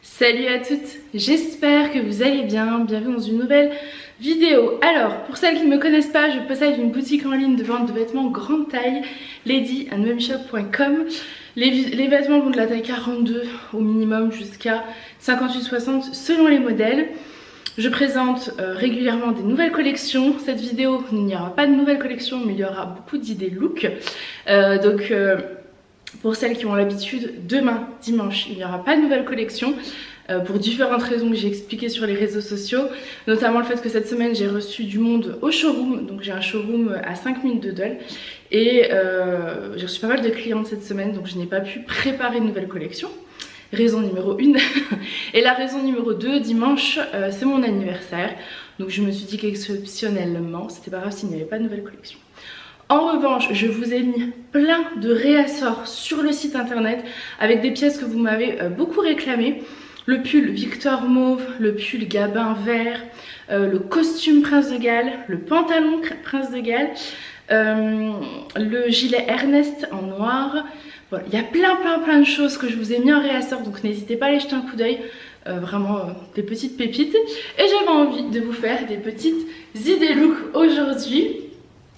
Salut à toutes, j'espère que vous allez bien, bienvenue dans une nouvelle vidéo. Alors, pour celles qui ne me connaissent pas, je possède une boutique en ligne de vente de vêtements grande taille, ladyandmomshop.com. Les vêtements vont de la taille 42 au minimum jusqu'à 58-60 selon les modèles. Je présente régulièrement des nouvelles collections. Cette vidéo, il n'y aura pas de nouvelles collections, mais il y aura beaucoup d'idées look. Pour celles qui ont l'habitude, demain, dimanche, il n'y aura pas de nouvelle collection pour différentes raisons que j'ai expliquées sur les réseaux sociaux, notamment le fait que cette semaine j'ai reçu du monde au showroom, donc j'ai un showroom à 5 minutes de Dole et j'ai reçu pas mal de clientes cette semaine, donc je n'ai pas pu préparer une nouvelle collection. Raison numéro 1. Et la raison numéro 2, dimanche, c'est mon anniversaire, donc je me suis dit qu'exceptionnellement, c'était pas grave s'il n'y avait pas de nouvelle collection. En revanche, je vous ai mis plein de réassorts sur le site internet avec des pièces que vous m'avez beaucoup réclamées. Le pull Victor Mauve, le pull Gabin Vert, le costume Prince de Galles, le pantalon Prince de Galles, le gilet Ernest en noir. Voilà, il y a plein de choses que je vous ai mis en réassort, donc n'hésitez pas à aller jeter un coup d'œil. Vraiment des petites pépites. Et j'avais envie de vous faire des petites idées look aujourd'hui.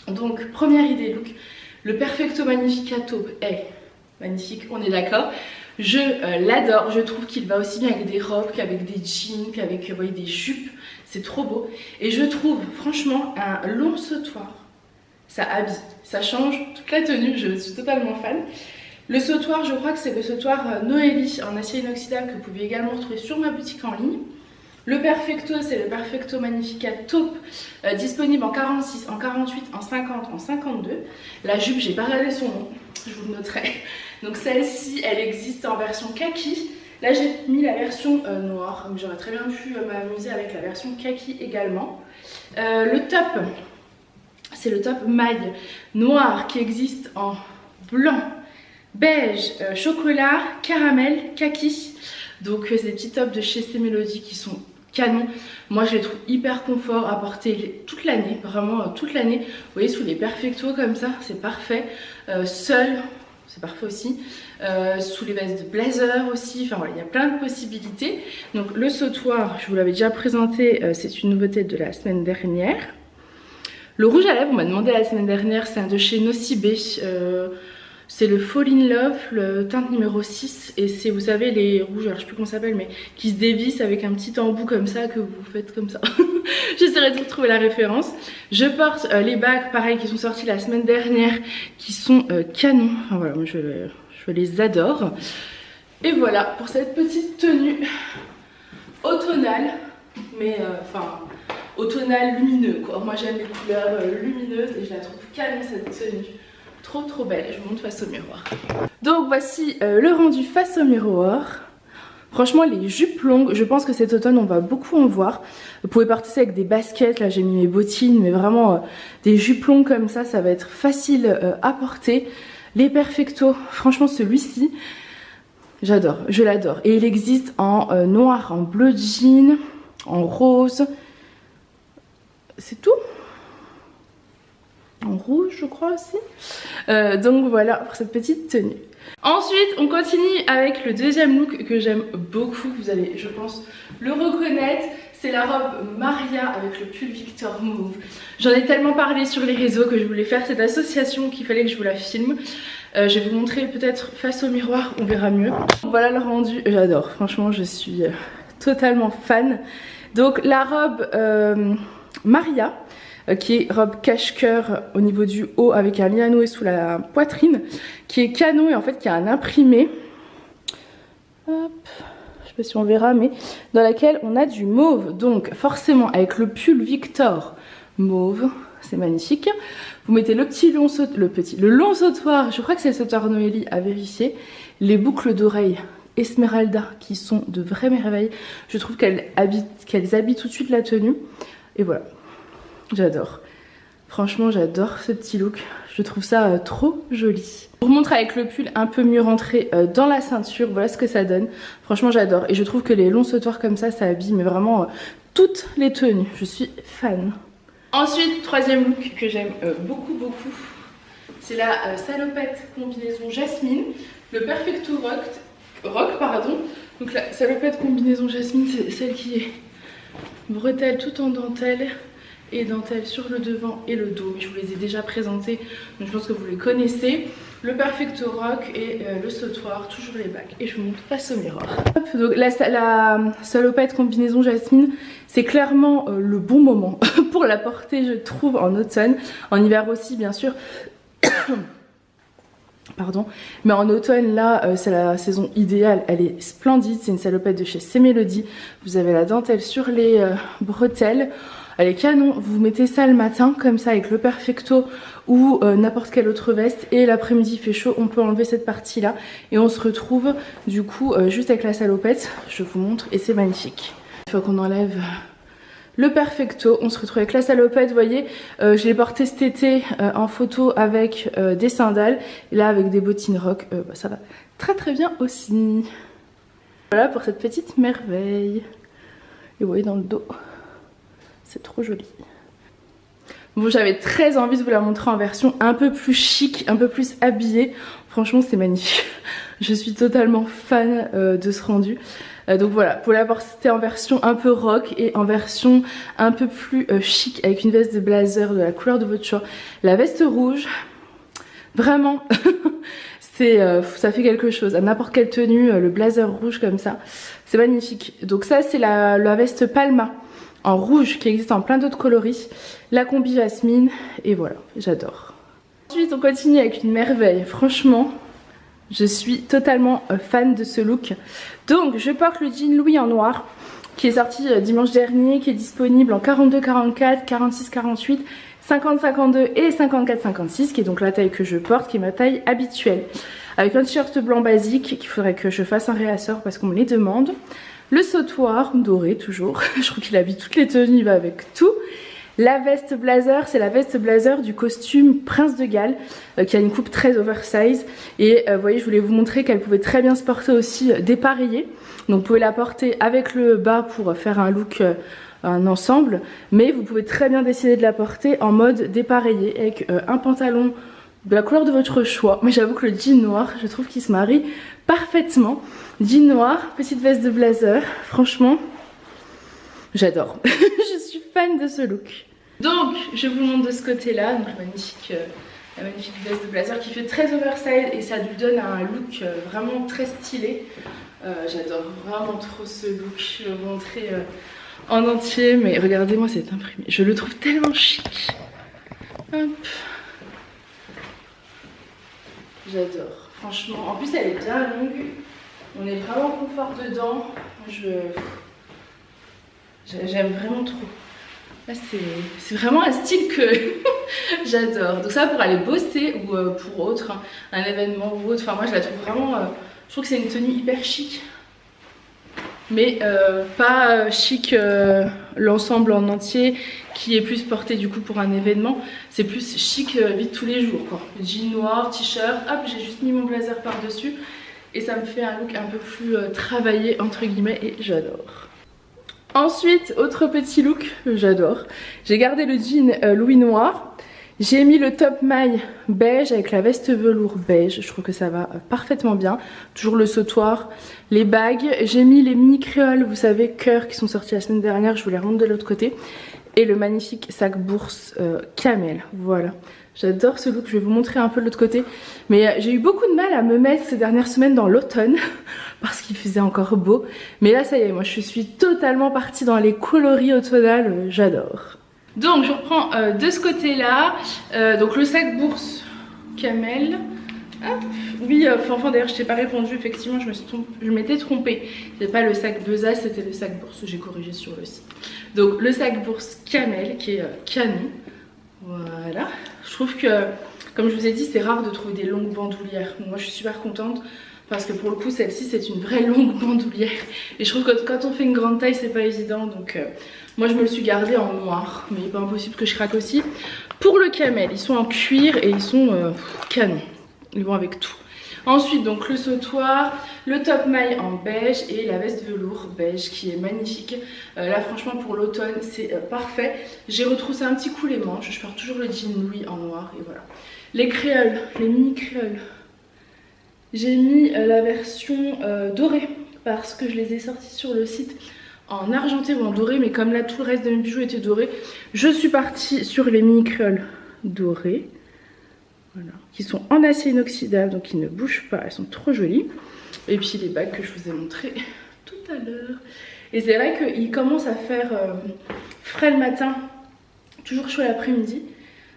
Donc première idée look, le Perfecto Magnifica taupe est magnifique, on est d'accord. Je l'adore, je trouve qu'il va aussi bien avec des robes qu'avec des jeans, qu'avec des jupes, c'est trop beau. Et je trouve franchement un long sautoir, ça habille, ça change toute la tenue, je suis totalement fan. Le sautoir, je crois que c'est le sautoir Noélie en acier inoxydable que vous pouvez également retrouver sur ma boutique en ligne. Le Perfecto, c'est le Perfecto Magnifica taupe, disponible en 46, en 48, en 50, en 52. La jupe, j'ai pas regardé son nom, je vous le noterai. Donc celle-ci, elle existe en version kaki. Là, j'ai mis la version noire, mais j'aurais très bien pu m'amuser avec la version kaki également. Le top, c'est le top maille noir qui existe en blanc, beige, chocolat, caramel, kaki. Donc c'est des petits tops de chez C Melody qui sont canon. Moi je les trouve hyper confort à porter toute l'année, vraiment toute l'année. Vous voyez, sous les Perfecto comme ça, c'est parfait. Seul, c'est parfait aussi. Sous les vestes de blazer aussi, enfin voilà, il y a plein de possibilités. Donc le sautoir, je vous l'avais déjà présenté, c'est une nouveauté de la semaine dernière. Le rouge à lèvres, on m'a demandé la semaine dernière, c'est un de chez Nocibé. C'est le Fall in Love, le teinte numéro 6. Et c'est, vous savez, les rouges, alors je sais plus comment ça s'appelle, mais qui se dévissent avec un petit embout comme ça, que vous faites comme ça. J'essaierai de retrouver la référence. Je porte les bagues, pareil, qui sont sortis la semaine dernière, qui sont canons. Enfin voilà, moi je les adore. Et voilà, pour cette petite tenue automnale, mais enfin, automnale lumineux, quoi. Moi j'aime les couleurs lumineuses et je la trouve canon cette tenue. Trop belle, je vous montre face au miroir. Donc voici le rendu face au miroir. Franchement les jupes longues, je pense que cet automne on va beaucoup en voir. Vous pouvez porter ça avec des baskets, là j'ai mis mes bottines, mais vraiment des jupes longues comme ça, ça va être facile à porter. Les Perfecto, franchement celui-ci, j'adore, je l'adore. Et il existe en noir, en bleu jean, en rose, c'est tout. En rouge je crois aussi. Donc voilà pour cette petite tenue. Ensuite on continue avec le deuxième look que j'aime beaucoup. Vous allez je pense le reconnaître. C'est la robe Maria avec le pull Victor Mauve. J'en ai tellement parlé sur les réseaux que je voulais faire cette association qu'il fallait que je vous la filme. Je vais vous montrer peut-être face au miroir, on verra mieux. Voilà le rendu, j'adore, franchement je suis totalement fan. Donc la robe Maria, qui est robe cache-cœur au niveau du haut avec un liano et sous la poitrine, qui est canon et en fait qui a un imprimé. Hop, je sais pas si on verra, mais dans laquelle on a du mauve. Donc forcément avec le pull Victor mauve, c'est magnifique. Vous mettez le long sautoir, je crois que c'est le sautoir Noélie à vérifier. Les boucles d'oreilles Esmeralda qui sont de vraies merveilles. Je trouve qu'elles habillent tout de suite la tenue. Et voilà. J'adore. Franchement, j'adore ce petit look. Je trouve ça trop joli. Je vous montre avec le pull un peu mieux rentré dans la ceinture. Voilà ce que ça donne. Franchement, j'adore. Et je trouve que les longs sautoirs comme ça habille mais vraiment toutes les tenues. Je suis fan. Ensuite, troisième look que j'aime beaucoup. C'est la salopette combinaison jasmine. Le Perfecto Rock, Donc la salopette combinaison jasmine, c'est celle qui est bretelle tout en dentelle et dentelle sur le devant et le dos. Je vous les ai déjà présentés, donc je pense que vous les connaissez. Le Perfecto Rock et le sautoir, toujours les bagues. Et je vous montre face au miroir. Hop, donc la salopette combinaison jasmine, c'est clairement le bon moment pour la porter, je trouve, en automne. En hiver aussi, bien sûr. Pardon, mais en automne là c'est la saison idéale, elle est splendide, c'est une salopette de chez C-Mélodie. Vous avez la dentelle sur les bretelles, elle est canon, vous mettez ça le matin comme ça avec le Perfecto ou n'importe quelle autre veste, et l'après-midi il fait chaud, on peut enlever cette partie là et on se retrouve du coup juste avec la salopette, je vous montre, et c'est magnifique. Une fois qu'on enlève le Perfecto, on se retrouve avec la salopette, vous voyez, je l'ai portée cet été en photo avec des sandales, et là avec des bottines rock, bah, ça va très très bien aussi. Voilà pour cette petite merveille. Et vous voyez dans le dos, c'est trop joli. Bon, j'avais très envie de vous la montrer en version un peu plus chic, un peu plus habillée. Franchement, c'est magnifique. Je suis totalement fan de ce rendu. Donc voilà, pour la porter en version un peu rock et en version un peu plus chic avec une veste de blazer de la couleur de votre choix. La veste rouge, vraiment, ça fait quelque chose. À n'importe quelle tenue, le blazer rouge comme ça, c'est magnifique. Donc ça, c'est la veste Palma en rouge qui existe en plein d'autres coloris. La combi jasmine, et voilà, j'adore. Ensuite, on continue avec une merveille, franchement. Je suis totalement fan de ce look. Donc je porte le jean Louis en noir qui est sorti dimanche dernier, qui est disponible en 42-44, 46-48, 50-52 et 54-56, qui est donc la taille que je porte, qui est ma taille habituelle. Avec un t-shirt blanc basique qu'il faudrait que je fasse un réassort parce qu'on me les demande. Le sautoir doré toujours, je trouve qu'il habille toutes les tenues, il va avec tout. La veste blazer, c'est la veste blazer du costume Prince de Galles qui a une coupe très oversize. Et vous voyez, je voulais vous montrer qu'elle pouvait très bien se porter aussi dépareillée. Donc vous pouvez la porter avec le bas pour faire un look, un ensemble. Mais vous pouvez très bien décider de la porter en mode dépareillé avec un pantalon de la couleur de votre choix. Mais j'avoue que le jean noir, je trouve qu'il se marie parfaitement. Jean noir, petite veste de blazer, franchement, j'adore. Je suis fan de ce look. Donc, je vous montre de ce côté-là, donc la magnifique veste de blazer qui fait très oversize et ça lui donne un look vraiment très stylé. J'adore vraiment trop ce look. Je vais vous montrer en entier, mais regardez-moi cet imprimé. Je le trouve tellement chic. Hop. J'adore. Franchement, en plus elle est bien longue. On est vraiment confort dedans. J'aime vraiment trop. Là, c'est vraiment un style que j'adore. Donc ça pour aller bosser ou pour autre, hein, un événement ou autre. Enfin moi je la trouve vraiment, je trouve que c'est une tenue hyper chic. Mais pas chic l'ensemble en entier qui est plus porté du coup pour un événement. C'est plus chic vie de tous les jours quoi. Jean noir, t-shirt, hop j'ai juste mis mon blazer par dessus. Et ça me fait un look un peu plus travaillé entre guillemets et j'adore. Ensuite, autre petit look, j'adore. J'ai gardé le jean Louis noir. J'ai mis le top maille beige avec la veste velours beige. Je trouve que ça va parfaitement bien. Toujours le sautoir, les bagues. J'ai mis les mini créoles, vous savez, cœur qui sont sortis la semaine dernière. Je vous les remonte de l'autre côté. Et le magnifique sac bourse camel. Voilà. J'adore ce look, je vais vous montrer un peu de l'autre côté. Mais j'ai eu beaucoup de mal à me mettre ces dernières semaines dans l'automne parce qu'il faisait encore beau. Mais là ça y est, moi je suis totalement partie dans les coloris automnales, j'adore. Donc je reprends de ce côté là, donc le sac bourse camel. Hop. Oui, enfin d'ailleurs je t'ai pas répondu, effectivement je m'étais trompée. C'était pas le sac Besace, c'était le sac bourse, j'ai corrigé sur le site. Donc le sac bourse camel qui est canon. Voilà, je trouve que comme je vous ai dit c'est rare de trouver des longues bandoulières. Moi je suis super contente parce que pour le coup celle-ci c'est une vraie longue bandoulière. Et je trouve que quand on fait une grande taille c'est pas évident. Donc moi je me le suis gardée en noir. Mais il n'est pas impossible que je craque aussi. Pour le camel, ils sont en cuir et ils sont canons. Ils vont avec tout. Ensuite donc le sautoir, le top maille en beige et la veste velours beige qui est magnifique. Là franchement pour l'automne c'est parfait. J'ai retroussé un petit coup les manches, je porte toujours le jean Louis en noir et voilà. Les créoles, les mini créoles. J'ai mis la version dorée parce que je les ai sortis sur le site en argenté ou en doré, mais comme là tout le reste de mes bijoux était doré, je suis partie sur les mini créoles dorées, voilà, qui sont en acier inoxydable, donc ils ne bougent pas, elles sont trop jolies. Et puis les bagues que je vous ai montrées tout à l'heure. Et c'est vrai qu'il commence à faire frais le matin, toujours chaud l'après-midi.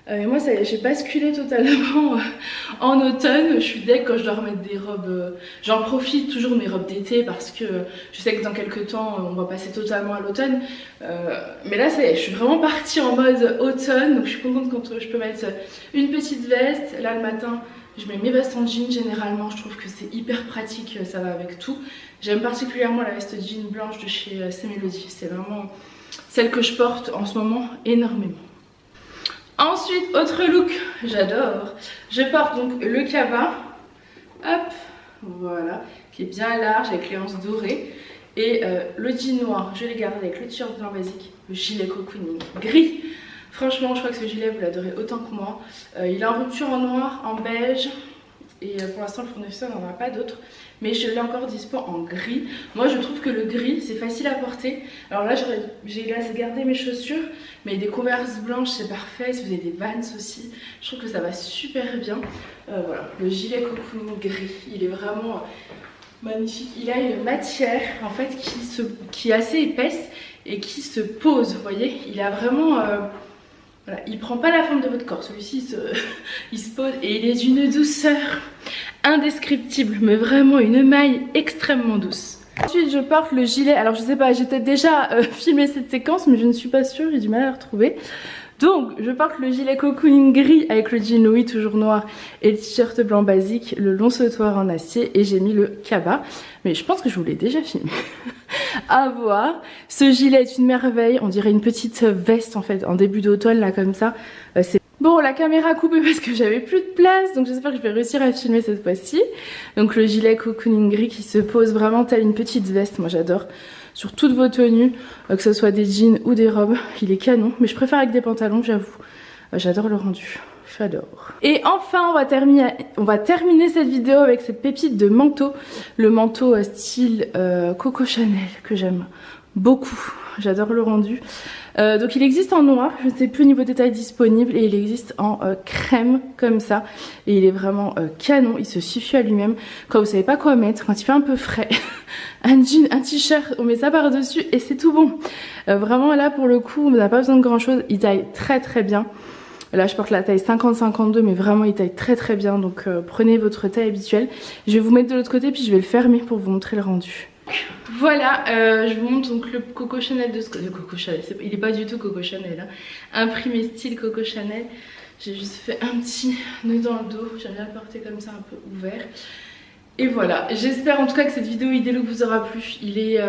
Et moi j'ai basculé totalement en automne. Je suis deg quand je dois remettre des robes. J'en profite toujours mes robes d'été parce que je sais que dans quelques temps on va passer totalement à l'automne. Mais là ça y est, je suis vraiment partie en mode automne. Donc je suis contente quand je peux mettre une petite veste. Là le matin je mets mes vestes en jean généralement. Je trouve que c'est hyper pratique, ça va avec tout. J'aime particulièrement la veste jean blanche de chez Semelody. C'est vraiment celle que je porte en ce moment énormément. Ensuite, autre look, j'adore. Je porte donc le cabas, hop, voilà, qui est bien large avec les anses dorées. Et le jean noir, je l'ai gardé avec le t-shirt blanc basique, le gilet cocooning gris. Franchement, je crois que ce gilet, vous l'adorez autant que moi. Il est en rupture en noir, en beige. Et pour l'instant, le fournisseur n'en a pas d'autres. Mais je l'ai encore dispo en gris. Moi, je trouve que le gris, c'est facile à porter. Alors là, j'ai gardé mes chaussures. Mais des Converse blanches, c'est parfait. Si vous avez des Vans aussi, je trouve que ça va super bien. Voilà, le gilet cocooning gris. Il est vraiment magnifique. Il a une matière, en fait, qui est assez épaisse et qui se pose. Vous voyez, il a vraiment... voilà, il prend pas la forme de votre corps, celui-ci il se pose et il est d'une douceur indescriptible, mais vraiment une maille extrêmement douce. Ensuite je porte le gilet, alors je sais pas, j'ai peut-être déjà filmé cette séquence mais je ne suis pas sûre, j'ai du mal à la retrouver. Donc je porte le gilet cocooning gris avec le jean Louis toujours noir et le t-shirt blanc basique, le long sautoir en acier et j'ai mis le cabas. Mais je pense que je vous l'ai déjà filmé. À voir. Ce gilet est une merveille, on dirait une petite veste en fait en début d'automne là comme ça. Bon, la caméra a coupé parce que j'avais plus de place, donc j'espère que je vais réussir à filmer cette fois-ci. Donc le gilet cocooning gris qui se pose vraiment telle une petite veste, moi j'adore. Sur toutes vos tenues, que ce soit des jeans ou des robes, il est canon. Mais je préfère avec des pantalons, j'avoue. J'adore le rendu, j'adore. Et enfin, on va terminer cette vidéo avec cette pépite de manteau. Le manteau style Coco Chanel que j'aime beaucoup. J'adore le rendu. Donc il existe en noir, je ne sais plus au niveau des tailles disponibles, et il existe en crème comme ça, et il est vraiment canon, il se suffit à lui-même quand vous savez pas quoi mettre, quand il fait un peu frais. Un jean, un t-shirt, on met ça par dessus et c'est tout bon. Vraiment là pour le coup on n'a pas besoin de grand chose, il taille très très bien. Là je porte la taille 50-52 mais vraiment il taille très très bien, donc prenez votre taille habituelle. Je vais vous mettre de l'autre côté puis je vais le fermer pour vous montrer le rendu. Voilà, je vous montre donc le Coco Chanel de ce côté. Le Coco Chanel, il est pas du tout Coco Chanel, hein. Imprimé style Coco Chanel. J'ai juste fait un petit nœud dans le dos, j'aime bien le porter comme ça un peu ouvert. Et voilà, j'espère en tout cas que cette vidéo idée look vous aura plu. Il est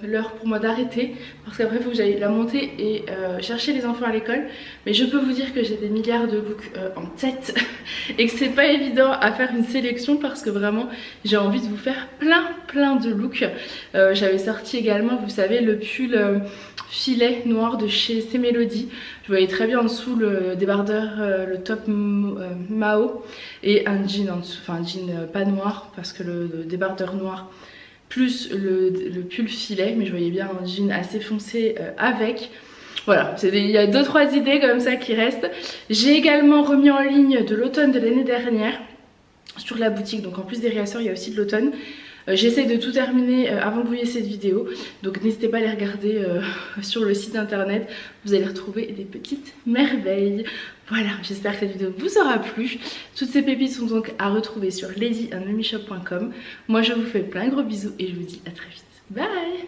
l'heure pour moi d'arrêter parce qu'après il faut que j'aille la monter et chercher les enfants à l'école. Mais je peux vous dire que j'ai des milliards de looks en tête et que c'est pas évident à faire une sélection parce que vraiment j'ai envie de vous faire plein de looks. J'avais sorti également, vous savez, le pull filet noir de chez Semelody. Je voyais très bien en dessous le débardeur, le top Mao et un jean en dessous, enfin un jean pas noir parce que le débardeur noir plus le pull filet, mais je voyais bien un jean assez foncé avec. Voilà, il y a 2-3 idées comme ça qui restent. J'ai également remis en ligne de l'automne de l'année dernière sur la boutique, donc en plus des réasseurs il y a aussi de l'automne. J'essaie de tout terminer avant que vous voyez cette vidéo, donc n'hésitez pas à les regarder sur le site internet, vous allez retrouver des petites merveilles. Voilà, j'espère que cette vidéo vous aura plu. Toutes ces pépites sont donc à retrouver sur ladyandmemishop.com. Moi je vous fais plein de gros bisous et je vous dis à très vite. Bye!